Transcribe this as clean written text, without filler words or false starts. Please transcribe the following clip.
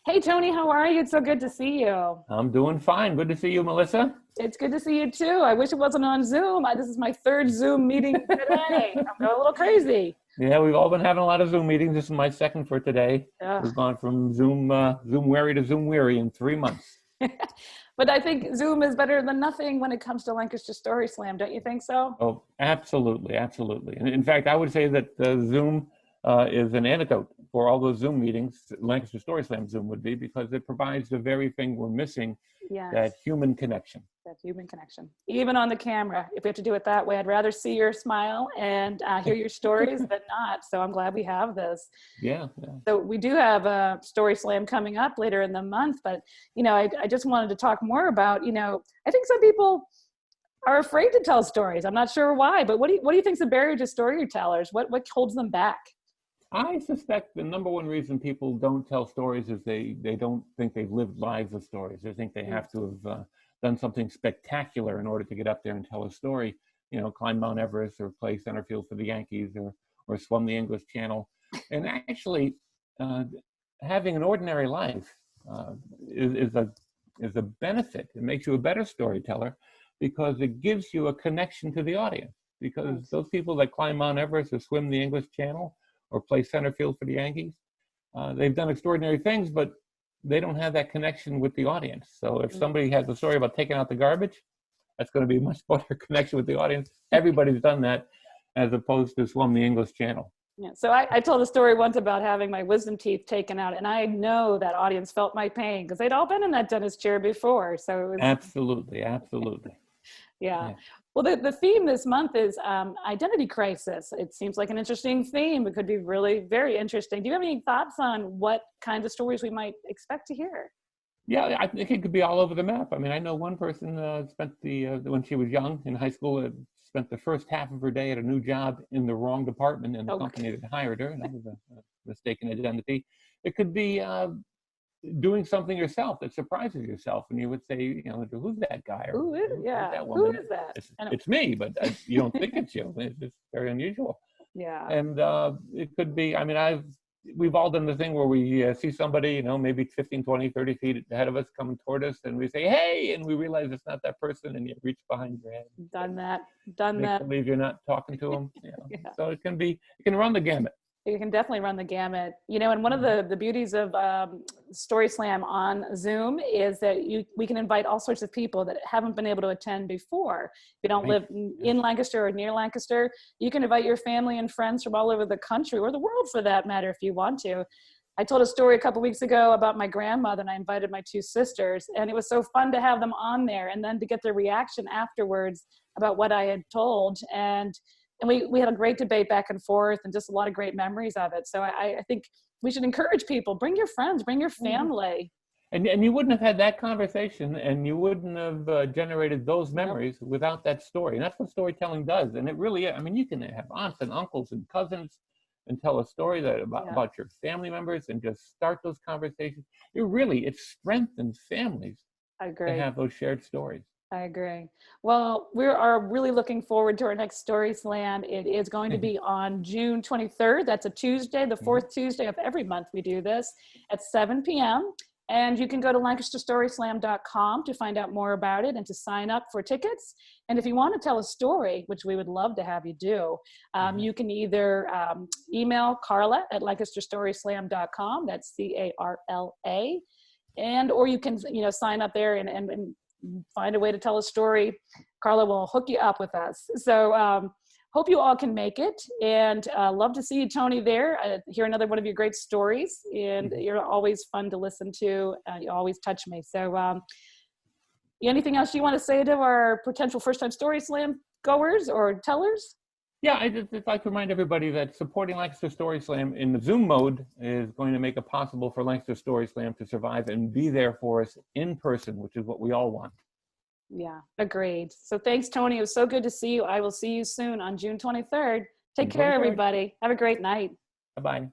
Hey, Tony, how are you? It's so good to see you. I'm doing fine. Good to see you, Melissa. It's good to see you too. I wish it wasn't on Zoom. This is my third Zoom meeting today. I'm going a little crazy. Yeah, we've all been having a lot of Zoom meetings. This is my second for today. Ugh. We've gone from Zoom wary to Zoom weary in 3 months. But I think Zoom is better than nothing when it comes to Lancaster Story Slam. Don't you think so? Oh, absolutely, absolutely. And in fact, I would say that Zoom is an antidote for all those Zoom meetings. Lancaster Story Slam Zoom would be because it provides the very thing we're missing, that Yes, human connection. that human connection. Even on the camera, if we have to do it that way, I'd rather see your smile and hear your stories than not. So I'm glad we have this. Yeah, yeah. So we do have a story slam coming up later in the month, but I just wanted to talk more about, I think some people are afraid to tell stories. I'm not sure why, but what do you think is the barrier to storytellers? What holds them back? I suspect the number one reason people don't tell stories is they don't think they've lived lives of stories. They think they have to have done something spectacular in order to get up there and tell a story. Climb Mount Everest or play center field for the Yankees or swim the English Channel. And actually, having an ordinary life is a benefit. It makes you a better storyteller because it gives you a connection to the audience. Because those people that climb Mount Everest or swim the English Channel or play center field for the Yankees, they've done extraordinary things, but they don't have that connection with the audience. So if somebody has a story about taking out the garbage, that's going to be a much better connection with the audience. Everybody's done that as opposed to swim the English Channel. Yeah. So I told a story once about having my wisdom teeth taken out, and I know that audience felt my pain because they'd all been in that dentist chair before. So it was Absolutely, absolutely. yeah. Yeah. Well, the theme this month is identity crisis. It seems like an interesting theme. It could be really very interesting. Do you have any thoughts on what kinds of stories we might expect to hear? Yeah, I think it could be all over the map. I mean, I know one person spent when she was young in high school, spent the first half of her day at a new job in the wrong department in the Oh, company that hired her. And that was a mistaken identity. It could be doing something yourself that surprises yourself, and you would say, who's that guy or who's that who woman? is that? It's me, but you don't think it's you. It's just very unusual. Yeah. And it could be, I mean, we've all done the thing where we see somebody, maybe 15, 20, 30 feet ahead of us coming toward us, and we say, hey, and we realize it's not that person, and you reach behind your head. Done that. Done Make that. believe you're not talking to them. Yeah. So it can run the gamut. You can definitely run the gamut. And one of the beauties of Story Slam on Zoom is that we can invite all sorts of people that haven't been able to attend before. If you don't Right. live in Lancaster or near Lancaster, you can invite your family and friends from all over the country or the world for that matter if you want to. I told a story a couple weeks ago about my grandmother, and I invited my two sisters, and it was so fun to have them on there and then to get their reaction afterwards about what I had told. And we had a great debate back and forth and just a lot of great memories of it. So I think we should encourage people, bring your friends, bring your family. And you wouldn't have had that conversation, and you wouldn't have generated those memories without that story. And that's what storytelling does. And it really, I mean, you can have aunts and uncles and cousins and tell a story about your family members and just start those conversations. It strengthens families I to agree. have those shared stories. I agree. Well, we are really looking forward to our next Story Slam. It is going to be on June 23rd. That's a Tuesday, the fourth Tuesday of every month we do this at 7 p.m. And you can go to lancasterstoryslam.com to find out more about it and to sign up for tickets. And if you want to tell a story, which we would love to have you do, you can either email Carla at lancasterstoryslam.com. That's CARLA. Or you can, sign up there and find a way to tell a story. Carla will hook you up with us. So hope you all can make it, and love to see you, Tony, there. Hear another one of your great stories, and you're always fun to listen to. You always touch me. So anything else you want to say to our potential first-time Story Slam goers or tellers? Yeah, I'd just like to remind everybody that supporting Lancaster Story Slam in the Zoom mode is going to make it possible for Lancaster Story Slam to survive and be there for us in person, which is what we all want. Yeah, agreed. So thanks, Tony. It was so good to see you. I will see you soon on June 23rd. Take June care, 23rd. everybody. Have a great night. Bye-bye.